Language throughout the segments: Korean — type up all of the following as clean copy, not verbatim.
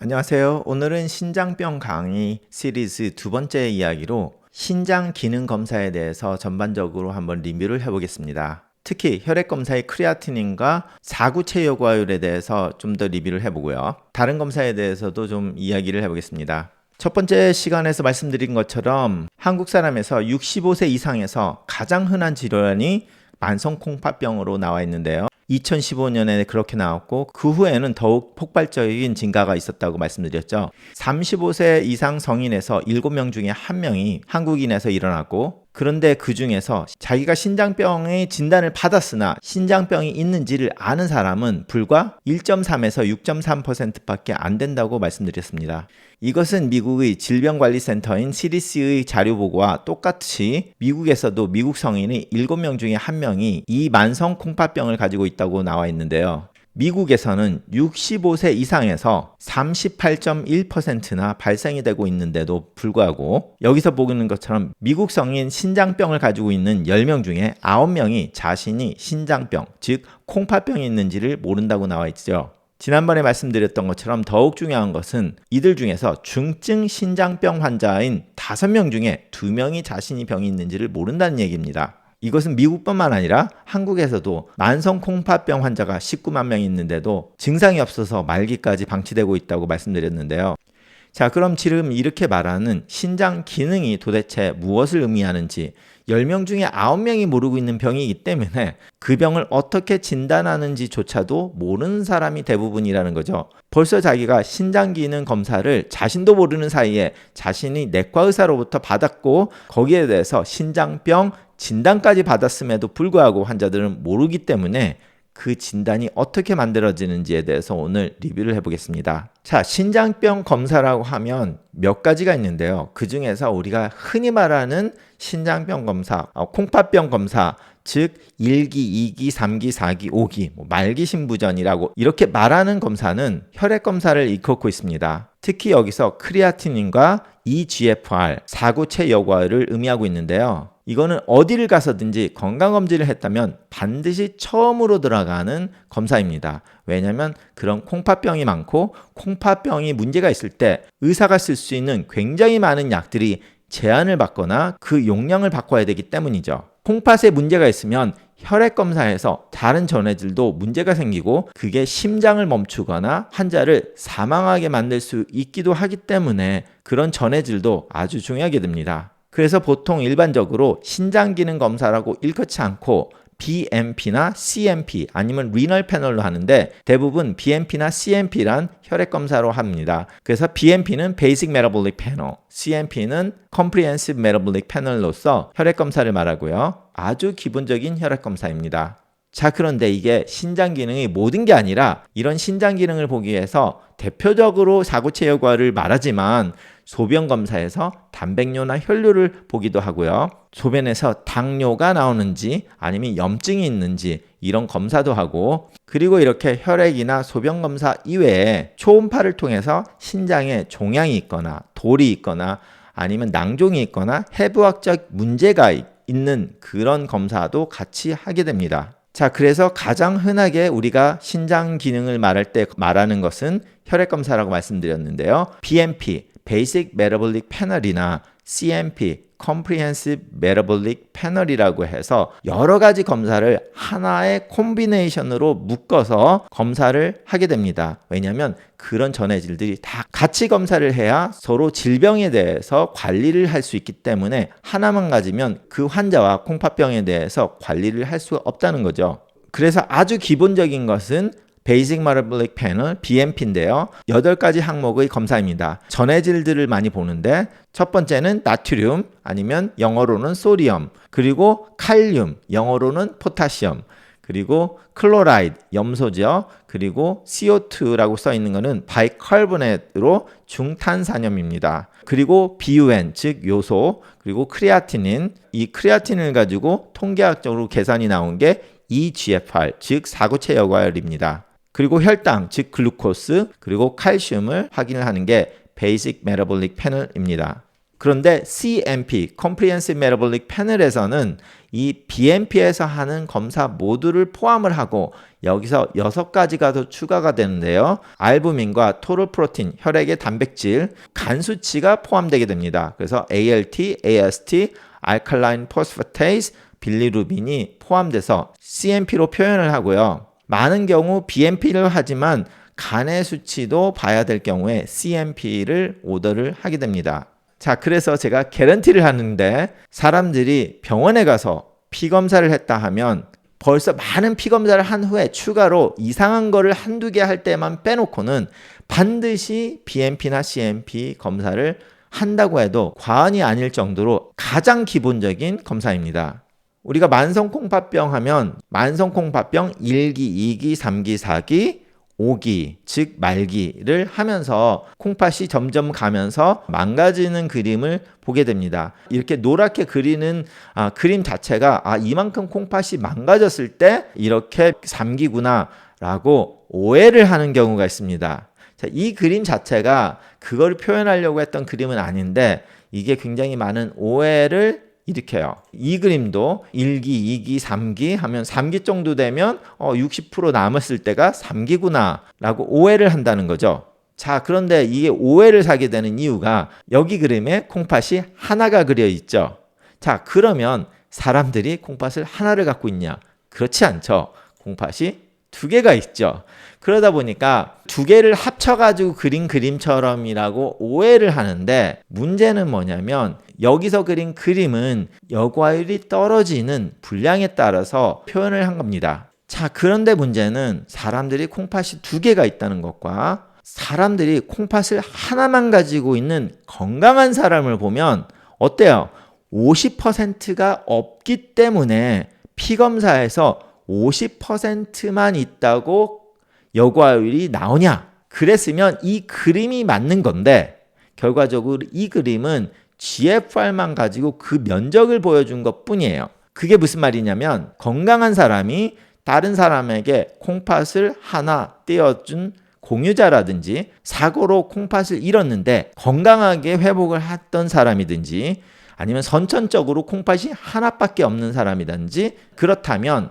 안녕하세요. 오늘은 신장병 강의 시리즈 두 번째 이야기로 신장 기능 검사에 대해서 전반적으로 한번 리뷰를 해보겠습니다. 특히 혈액 검사의 크레아티닌과 사구체 요구화율에 대해서 좀 더 리뷰를 해보고요. 다른 검사에 대해서도 좀 이야기를 해보겠습니다. 첫 번째 시간에서 말씀드린 것처럼 한국 사람에서 65세 이상에서 가장 흔한 질환이 만성콩팥병으로 나와 있는데요. 2015년에 그렇게 나왔고 그 후에는 더욱 폭발적인 증가가 있었다고 말씀드렸죠. 35세 이상 성인에서 7명 중에 1명이 한국인에서 일어났고, 그런데 그 중에서 자기가 신장병의 진단을 받았으나 신장병이 있는지를 아는 사람은 불과 1.3에서 6.3%밖에 안 된다고 말씀드렸습니다. 이것은 미국의 질병관리센터인 CDC의 자료보고와 똑같이 미국에서도 미국 성인의 7명 중에 1명이 이 만성 콩팥병을 가지고 있다고 나와 있는데요. 미국에서는 65세 이상에서 38.1%나 발생이 되고 있는데도 불구하고 여기서 보는 것처럼 미국 성인 신장병을 가지고 있는 10명 중에 9명이 자신이 신장병, 즉 콩팥병이 있는지를 모른다고 나와 있죠. 지난번에 말씀드렸던 것처럼 더욱 중요한 것은 이들 중에서 중증 신장병 환자인 5명 중에 2명이 자신이 병이 있는지를 모른다는 얘기입니다. 이것은 미국뿐만 아니라 한국에서도 만성 콩팥병 환자가 19만 명이 있는데도 증상이 없어서 말기까지 방치되고 있다고 말씀드렸는데요. 자, 그럼 지금 이렇게 말하는 신장 기능이 도대체 무엇을 의미하는지 10명 중에 9명이 모르고 있는 병이기 때문에 그 병을 어떻게 진단하는지조차도 모르는 사람이 대부분이라는 거죠. 벌써 자기가 신장 기능 검사를 자신도 모르는 사이에 자신이 내과 의사로부터 받았고 거기에 대해서 신장병 진단까지 받았음에도 불구하고 환자들은 모르기 때문에 그 진단이 어떻게 만들어지는지에 대해서 오늘 리뷰를 해보겠습니다. 자, 신장병 검사라고 하면 몇 가지가 있는데요. 그 중에서 우리가 흔히 말하는 신장병 검사, 콩팥병 검사, 즉 1기, 2기, 3기, 4기, 5기, 말기신부전이라고 이렇게 말하는 검사는 혈액 검사를 일컫고 있습니다. 특히 여기서 크레아티닌과 eGFR, 사구체 요구화율을 의미하고 있는데요. 이거는 어디를 가서든지 건강검진을 했다면 반드시 처음으로 들어가는 검사입니다. 왜냐하면 그런 콩팥병이 많고 콩팥병이 문제가 있을 때 의사가 쓸 수 있는 굉장히 많은 약들이 제한을 받거나 그 용량을 바꿔야 되기 때문이죠. 콩팥에 문제가 있으면 혈액검사에서 다른 전해질도 문제가 생기고 그게 심장을 멈추거나 환자를 사망하게 만들 수 있기도 하기 때문에 그런 전해질도 아주 중요하게 됩니다. 그래서 보통 일반적으로 신장기능 검사라고 일컫지 않고 BMP나 CMP 아니면 리널 패널로 하는데 대부분 BMP나 CMP란 혈액 검사로 합니다. 그래서 BMP는 Basic Metabolic Panel, CMP는 Comprehensive Metabolic Panel로서 혈액 검사를 말하고요. 아주 기본적인 혈액 검사입니다. 자, 그런데 이게 신장 기능이 모든 게 아니라 이런 신장 기능을 보기 위해서 대표적으로 사구체 요구화를 말하지만 소변 검사에서 단백뇨나 혈뇨를 보기도 하고요. 소변에서 당뇨가 나오는지 아니면 염증이 있는지 이런 검사도 하고, 그리고 이렇게 혈액이나 소변 검사 이외에 초음파를 통해서 신장에 종양이 있거나 돌이 있거나 아니면 낭종이 있거나 해부학적 문제가 있는 그런 검사도 같이 하게 됩니다. 자, 그래서 가장 흔하게 우리가 신장 기능을 말할 때 말하는 것은 혈액 검사라고 말씀드렸는데요. BMP, Basic Metabolic Panel이나 CMP, Comprehensive Metabolic Panel이라고 해서 여러 가지 검사를 하나의 콤비네이션으로 묶어서 검사를 하게 됩니다. 왜냐하면 그런 전해질들이 다 같이 검사를 해야 서로 질병에 대해서 관리를 할 수 있기 때문에 하나만 가지면 그 환자와 콩팥병에 대해서 관리를 할 수가 없다는 거죠. 그래서 아주 기본적인 것은 Basic Metabolic Panel, BMP인데요. 8가지 항목의 검사입니다. 전해질들을 많이 보는데 첫 번째는 나트륨, 아니면 영어로는 소디움, 그리고 칼륨, 영어로는 포타시움, 그리고 클로라이드, 염소죠. 그리고 CO2라고 써 있는 것은 바이칼보네트로 중탄산염입니다. 그리고 BUN, 즉 요소, 그리고 크레아티닌, 이 크레아티닌을 가지고 통계학적으로 계산이 나온 게 eGFR, 즉 사구체 요구화율입니다. 그리고 혈당, 즉 글루코스, 그리고 칼슘을 확인을 하는 게 Basic Metabolic Panel입니다. 그런데 CMP, Comprehensive Metabolic Panel에서는 이 BMP에서 하는 검사 모두를 포함을 하고 여기서 6가지가 더 추가가 되는데요. 알부민과 토럴 프로틴, 혈액의 단백질, 간 수치가 포함되게 됩니다. 그래서 ALT, AST, 알칼라인 포스파테이스, 빌리루빈이 포함돼서 CMP로 표현을 하고요. 많은 경우 BMP를 하지만 간의 수치도 봐야 될 경우에 CMP를 오더를 하게 됩니다. 자, 그래서 제가 개런티를 하는데 사람들이 병원에 가서 피검사를 했다 하면 벌써 많은 피검사를 한 후에 추가로 이상한 거를 한두 개 할 때만 빼놓고는 반드시 BMP나 CMP 검사를 한다고 해도 과언이 아닐 정도로 가장 기본적인 검사입니다. 우리가 만성콩팥병 하면 만성콩팥병 1기, 2기, 3기, 4기, 5기, 즉 말기를 하면서 콩팥이 점점 가면서 망가지는 그림을 보게 됩니다. 이렇게 노랗게 그리는 그림 자체가 이만큼 콩팥이 망가졌을 때 이렇게 3기구나 라고 오해를 하는 경우가 있습니다. 자, 이 그림 자체가 그걸 표현하려고 했던 그림은 아닌데 이게 굉장히 많은 오해를 일으켜요. 이 그림도 1기, 2기, 3기 하면 3기 정도 되면 60% 남았을 때가 3기구나 라고 오해를 한다는 거죠. 자, 그런데 이게 오해를 사게 되는 이유가 여기 그림에 콩팥이 하나가 그려 있죠. 자, 그러면 사람들이 콩팥을 하나를 갖고 있냐? 그렇지 않죠. 콩팥이 2개가 있죠. 그러다 보니까 2개를 합쳐가지고 그린 그림처럼이라고 오해를 하는데 문제는 뭐냐면 여기서 그린 그림은 여과율이 떨어지는 분량에 따라서 표현을 한 겁니다. 자, 그런데 문제는 사람들이 콩팥이 2개가 있다는 것과 사람들이 콩팥을 하나만 가지고 있는 건강한 사람을 보면 어때요? 50%가 없기 때문에 피검사에서 50%만 있다고 여과율이 나오냐? 그랬으면 이 그림이 맞는 건데 결과적으로 이 그림은 GFR만 가지고 그 면적을 보여준 것 뿐이에요. 그게 무슨 말이냐면 건강한 사람이 다른 사람에게 콩팥을 하나 떼어준 공유자라든지 사고로 콩팥을 잃었는데 건강하게 회복을 했던 사람이든지 아니면 선천적으로 콩팥이 하나밖에 없는 사람이든지 그렇다면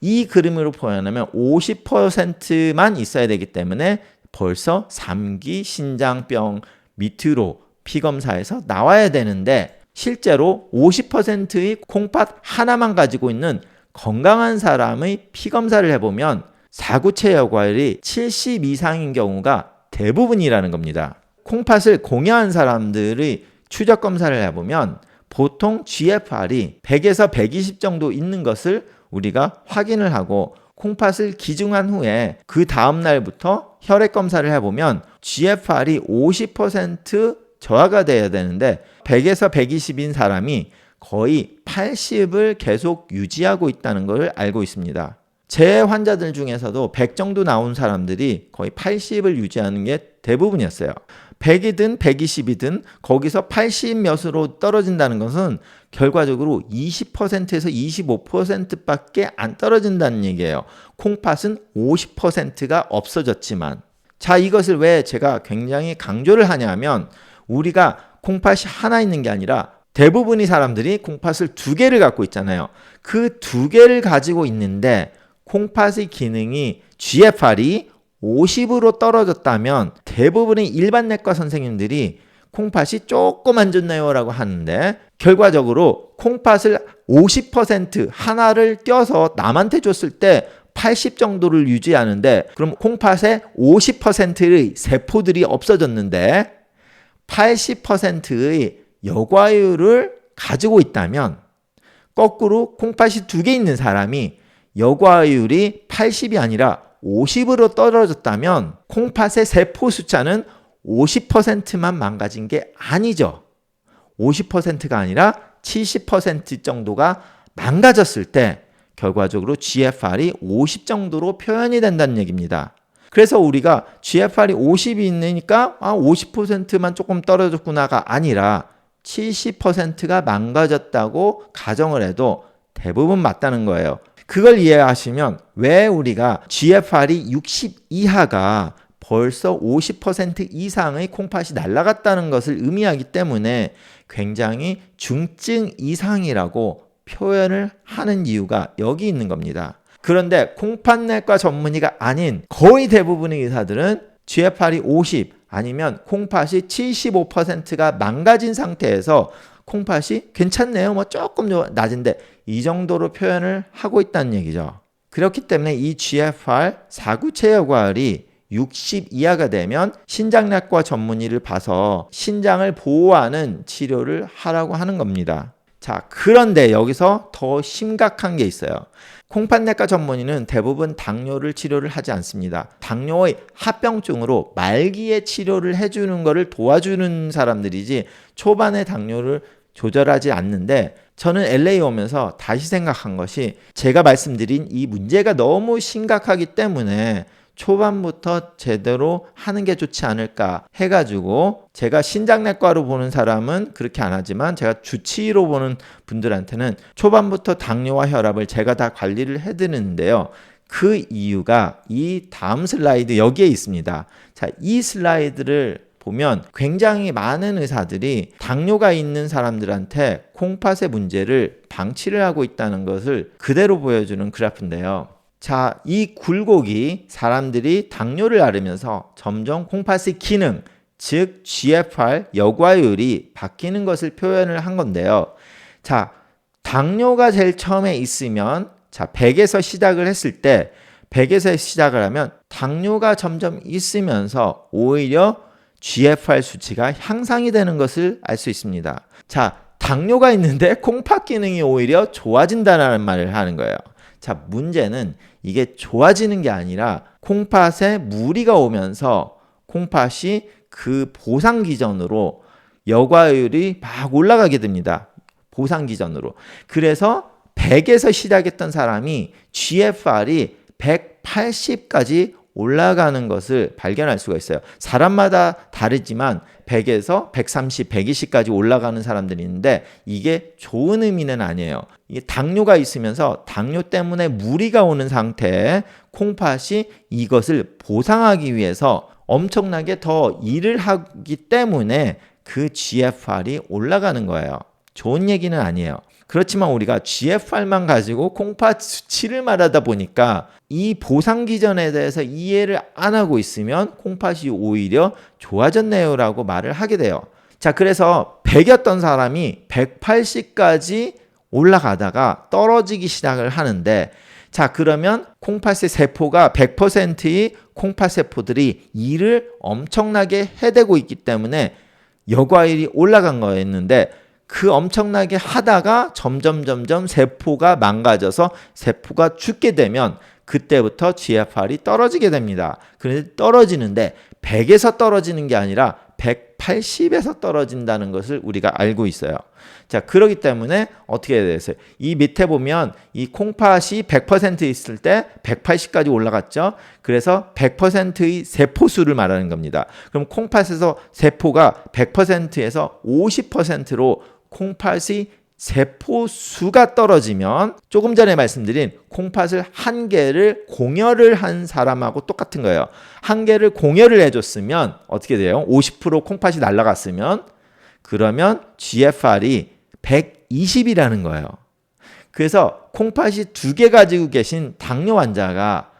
이 그림으로 표현하면 50%만 있어야 되기 때문에 벌써 3기 신장병 밑으로 피검사에서 나와야 되는데 실제로 50%의 콩팥 하나만 가지고 있는 건강한 사람의 피검사를 해보면 사구체 여과율이 70 이상인 경우가 대부분이라는 겁니다. 콩팥을 공여한 사람들의 추적 검사를 해보면 보통 GFR이 100에서 120 정도 있는 것을 우리가 확인을 하고 콩팥을 기증한 후에 그 다음 날부터 혈액 검사를 해보면 GFR이 50% 저하가 돼야 되는데 100에서 120인 사람이 거의 80을 계속 유지하고 있다는 걸 알고 있습니다. 제 환자들 중에서도 100 정도 나온 사람들이 거의 80을 유지하는 게 대부분이었어요. 100이든 120이든 거기서 80 몇으로 떨어진다는 것은 결과적으로 20%에서 25%밖에 안 떨어진다는 얘기예요. 콩팥은 50%가 없어졌지만. 자, 이것을 왜 제가 굉장히 강조를 하냐면 우리가 콩팥이 하나 있는 게 아니라 대부분의 사람들이 콩팥을 2개를 갖고 있잖아요. 그 2개를 가지고 있는데 콩팥의 기능이 GFR이 50으로 떨어졌다면 대부분의 일반 내과 선생님들이 콩팥이 조금 안 좋네요 라고 하는데 결과적으로 콩팥을 50% 하나를 떼어서 남한테 줬을 때 80 정도를 유지하는데 그럼 콩팥의 50%의 세포들이 없어졌는데 80%의 여과율을 가지고 있다면 거꾸로 콩팥이 2개 있는 사람이 여과율이 80이 아니라 50으로 떨어졌다면 콩팥의 세포 숫자는 50%만 망가진 게 아니죠. 50%가 아니라 70% 정도가 망가졌을 때 결과적으로 GFR이 50 정도로 표현이 된다는 얘기입니다. 그래서 우리가 GFR이 50이 있으니까 50%만 조금 떨어졌구나가 아니라 70%가 망가졌다고 가정을 해도 대부분 맞다는 거예요. 그걸 이해하시면 왜 우리가 GFR이 60 이하가 벌써 50% 이상의 콩팥이 날아갔다는 것을 의미하기 때문에 굉장히 중증 이상이라고 표현을 하는 이유가 여기 있는 겁니다. 그런데 콩팥내과 전문의가 아닌 거의 대부분의 의사들은 GFR이 50 아니면 콩팥이 75%가 망가진 상태에서 콩팥이 괜찮네요. 뭐 조금 낮은데 이 정도로 표현을 하고 있다는 얘기죠. 그렇기 때문에 이 GFR 사구체 여과율이 60 이하가 되면 신장내과 전문의를 봐서 신장을 보호하는 치료를 하라고 하는 겁니다. 자, 그런데 여기서 더 심각한 게 있어요. 콩팥내과 전문의는 대부분 당뇨를 치료를 하지 않습니다. 당뇨의 합병증으로 말기에 치료를 해주는 것을 도와주는 사람들이지 초반에 당뇨를 조절하지 않는데, 저는 LA 오면서 다시 생각한 것이 제가 말씀드린 이 문제가 너무 심각하기 때문에 초반부터 제대로 하는 게 좋지 않을까 해가지고, 제가 신장내과로 보는 사람은 그렇게 안 하지만 제가 주치의로 보는 분들한테는 초반부터 당뇨와 혈압을 제가 다 관리를 해드리는데요. 그 이유가 이 다음 슬라이드 여기에 있습니다. 자, 이 슬라이드를 보면 굉장히 많은 의사들이 당뇨가 있는 사람들한테 콩팥의 문제를 방치를 하고 있다는 것을 그대로 보여주는 그래프인데요. 자, 이 굴곡이 사람들이 당뇨를 앓으면서 점점 콩팥의 기능, 즉 GFR 여과율이 바뀌는 것을 표현을 한 건데요. 자, 당뇨가 제일 처음에 있으면, 자, 100에서 시작을 했을 때 100에서 시작을 하면 당뇨가 점점 있으면서 오히려 GFR 수치가 향상이 되는 것을 알 수 있습니다. 자, 당뇨가 있는데 콩팥 기능이 오히려 좋아진다는 말을 하는 거예요. 자, 문제는 이게 좋아지는 게 아니라 콩팥에 무리가 오면서 콩팥이 그 보상 기전으로 여과율이 막 올라가게 됩니다. 보상 기전으로. 그래서 100에서 시작했던 사람이 GFR이 180까지 올라가는 것을 발견할 수가 있어요. 사람마다 다르지만 100에서 130, 120까지 올라가는 사람들이 있는데 이게 좋은 의미는 아니에요. 이게 당뇨가 있으면서 당뇨 때문에 무리가 오는 상태에 콩팥이 이것을 보상하기 위해서 엄청나게 더 일을 하기 때문에 그 GFR이 올라가는 거예요. 좋은 얘기는 아니에요. 그렇지만 우리가 GFR만 가지고 콩팥 수치를 말하다 보니까 이 보상 기전에 대해서 이해를 안 하고 있으면 콩팥이 오히려 좋아졌네요 라고 말을 하게 돼요. 자, 그래서 100이었던 사람이 180까지 올라가다가 떨어지기 시작을 하는데, 자, 그러면 콩팥의 세포가 100%의 콩팥 세포들이 일을 엄청나게 해대고 있기 때문에 여과율이 올라간 거였는데, 그 엄청나게 하다가 점점 세포가 망가져서 세포가 죽게 되면 그때부터 GFR이 떨어지게 됩니다. 그런데 떨어지는데 100에서 떨어지는 게 아니라 180에서 떨어진다는 것을 우리가 알고 있어요. 자, 그렇기 때문에 어떻게 해야 되겠어요? 이 밑에 보면 이 콩팥이 100% 있을 때 180까지 올라갔죠. 그래서 100%의 세포수를 말하는 겁니다. 그럼 콩팥에서 세포가 100%에서 50%로 콩팥이 세포수가 떨어지면 조금 전에 말씀드린 콩팥을 한 개를 공여를 한 사람하고 똑같은 거예요. 한 개를 공여를 해줬으면 어떻게 돼요? 50% 콩팥이 날아갔으면 그러면 GFR이 120이라는 거예요. 그래서 콩팥이 두 개 가지고 계신 당뇨 환자가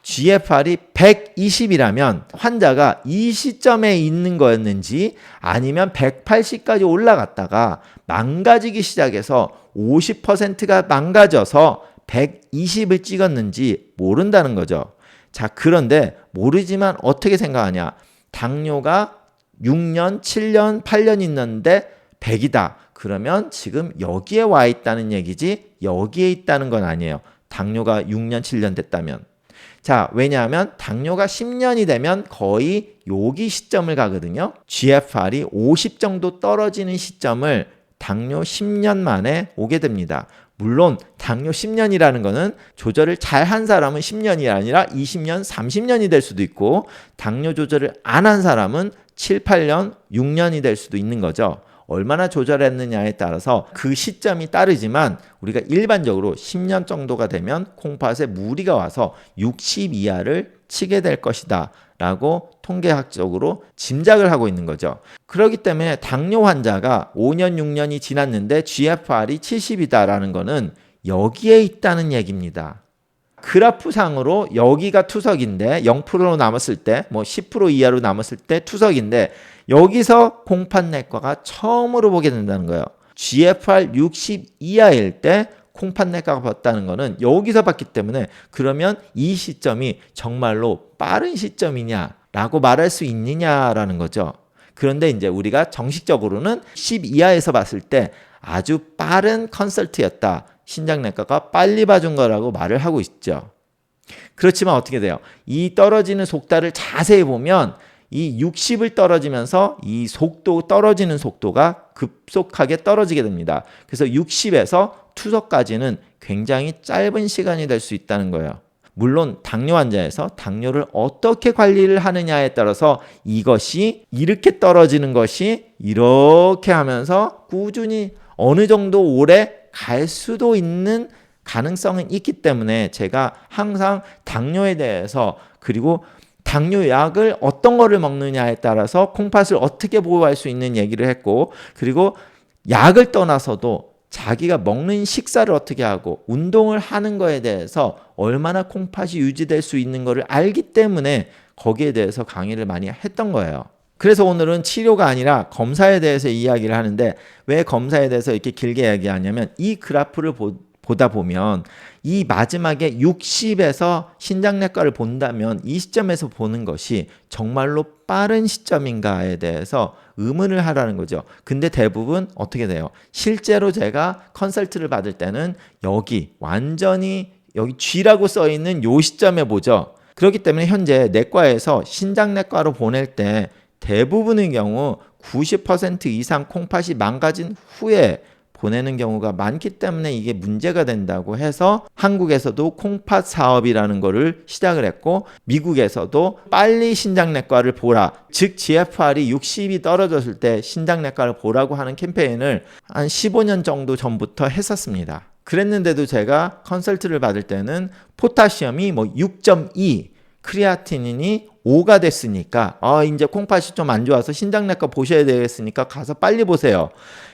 GFR이 120이라면 환자가 이 시점에 있는 거였는지 아니면 180까지 올라갔다가 망가지기 시작해서 50%가 망가져서 120을 찍었는지 모른다는 거죠. 자, 그런데 모르지만 어떻게 생각하냐? 당뇨가 6년, 7년, 8년 있는데 100이다. 그러면 지금 여기에 와 있다는 얘기지 여기에 있다는 건 아니에요. 당뇨가 6년, 7년 됐다면. 자, 왜냐하면 당뇨가 10년이 되면 거의 여기 시점을 가거든요. GFR이 50 정도 떨어지는 시점을 당뇨 10년 만에 오게 됩니다. 물론 당뇨 10년이라는 거는 조절을 잘한 사람은 10년이 아니라 20년, 30년이 될 수도 있고 당뇨 조절을 안 한 사람은 7, 8년, 6년이 될 수도 있는 거죠. 얼마나 조절했느냐에 따라서 그 시점이 따르지만 우리가 일반적으로 10년 정도가 되면 콩팥에 무리가 와서 60 이하를 치게 될 것이다 라고 통계학적으로 짐작을 하고 있는 거죠. 그렇기 때문에 당뇨 환자가 5년, 6년이 지났는데 GFR이 70이다라는 거는 여기에 있다는 얘기입니다. 그래프상으로 여기가 투석인데 0%로 남았을 때, 뭐 10% 이하로 남았을 때 투석인데 여기서 콩팥내과가 처음으로 보게 된다는 거예요. GFR 60 이하일 때 콩팥내과가 봤다는 거는 여기서 봤기 때문에 그러면 이 시점이 정말로 빠른 시점이냐라고 말할 수 있느냐라는 거죠. 그런데 이제 우리가 정식적으로는 10 이하에서 봤을 때 아주 빠른 컨설트였다. 신장내과가 빨리 봐준 거라고 말을 하고 있죠. 그렇지만 어떻게 돼요? 이 떨어지는 속도를 자세히 보면 이 60을 떨어지면서 이 속도 떨어지는 속도가 급속하게 떨어지게 됩니다. 그래서 60에서 투석까지는 굉장히 짧은 시간이 될 수 있다는 거예요. 물론 당뇨 환자에서 당뇨를 어떻게 관리를 하느냐에 따라서 이것이 이렇게 떨어지는 것이 이렇게 하면서 꾸준히 어느 정도 오래 갈 수도 있는 가능성은 있기 때문에 제가 항상 당뇨에 대해서 그리고 당뇨약을 어떤 거를 먹느냐에 따라서 콩팥을 어떻게 보호할 수 있는 얘기를 했고 그리고 약을 떠나서도 자기가 먹는 식사를 어떻게 하고 운동을 하는 거에 대해서 얼마나 콩팥이 유지될 수 있는 거를 알기 때문에 거기에 대해서 강의를 많이 했던 거예요. 그래서 오늘은 치료가 아니라 검사에 대해서 이야기를 하는데 왜 검사에 대해서 이렇게 길게 얘기하냐면 이 그래프를 보다 보면 이 마지막에 60에서 신장내과를 본다면 이 시점에서 보는 것이 정말로 빠른 시점인가에 대해서 의문을 하라는 거죠. 근데 대부분 어떻게 돼요? 실제로 제가 컨설트를 받을 때는 여기 완전히 여기 G라고 써 있는 요 시점에 보죠. 그렇기 때문에 현재 내과에서 신장내과로 보낼 때 대부분의 경우 90% 이상 콩팥이 망가진 후에 보내는 경우가 많기 때문에 이게 문제가 된다고 해서 한국에서도 콩팥 사업이라는 거를 시작을 했고 미국에서도 빨리 신장내과를 보라. 즉 GFR이 60이 떨어졌을 때 신장내과를 보라고 하는 캠페인을 한 15년 정도 전부터 했었습니다. 그랬는데도 제가 컨설트를 받을 때는 포타시움이 뭐 6.2, 크레아티닌이 5가 됐으니까 이제 콩팥이 좀 안 좋아서 신장내과 보셔야 되겠으니까 가서 빨리 보세요.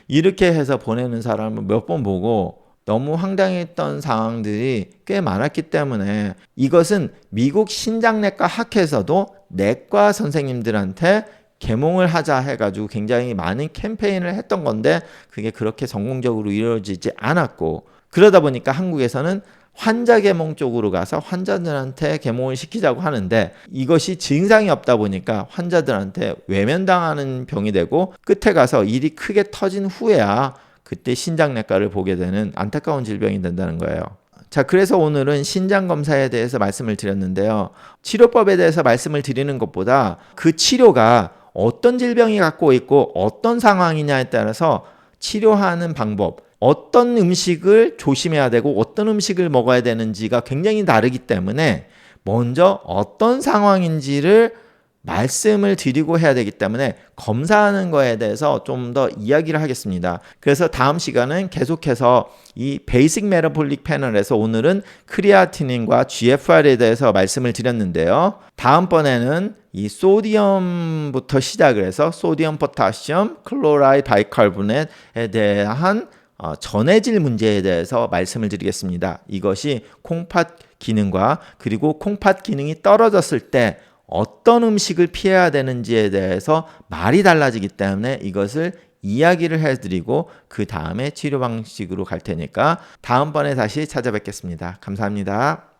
이렇게 해서 보내는 사람을 몇 번 보고 너무 황당했던 상황들이 꽤 많았기 때문에 이것은 미국 신장내과 학회에서도 내과 선생님들한테 계몽을 하자 해가지고 굉장히 많은 캠페인을 했던 건데 그게 그렇게 성공적으로 이루어지지 않았고 그러다 보니까 한국에서는 환자 계몽 쪽으로 가서 환자들한테 계몽을 시키자고 하는데 이것이 증상이 없다 보니까 환자들한테 외면당하는 병이 되고 끝에 가서 일이 크게 터진 후에야 그때 신장내과를 보게 되는 안타까운 질병이 된다는 거예요. 자, 그래서 오늘은 신장검사에 대해서 말씀을 드렸는데요. 치료법에 대해서 말씀을 드리는 것보다 그 치료가 어떤 질병이 갖고 있고 어떤 상황이냐에 따라서 치료하는 방법, 어떤 음식을 조심해야 되고 어떤 음식을 먹어야 되는지가 굉장히 다르기 때문에 먼저 어떤 상황인지를 말씀을 드리고 해야 되기 때문에 검사하는 거에 대해서 좀 더 이야기를 하겠습니다. 그래서 다음 시간은 계속해서 이 베이직 메타볼릭 패널에서 오늘은 크레아티닌과 GFR에 대해서 말씀을 드렸는데요. 다음번에는 이 소디움부터 시작을 해서 소디움, 포타시움, 클로라이드, 바이카르보넷에 대한 전해질 문제에 대해서 말씀을 드리겠습니다. 이것이 콩팥 기능과 그리고 콩팥 기능이 떨어졌을 때 어떤 음식을 피해야 되는지에 대해서 말이 달라지기 때문에 이것을 이야기를 해드리고 그 다음에 치료 방식으로 갈 테니까 다음번에 다시 찾아뵙겠습니다. 감사합니다.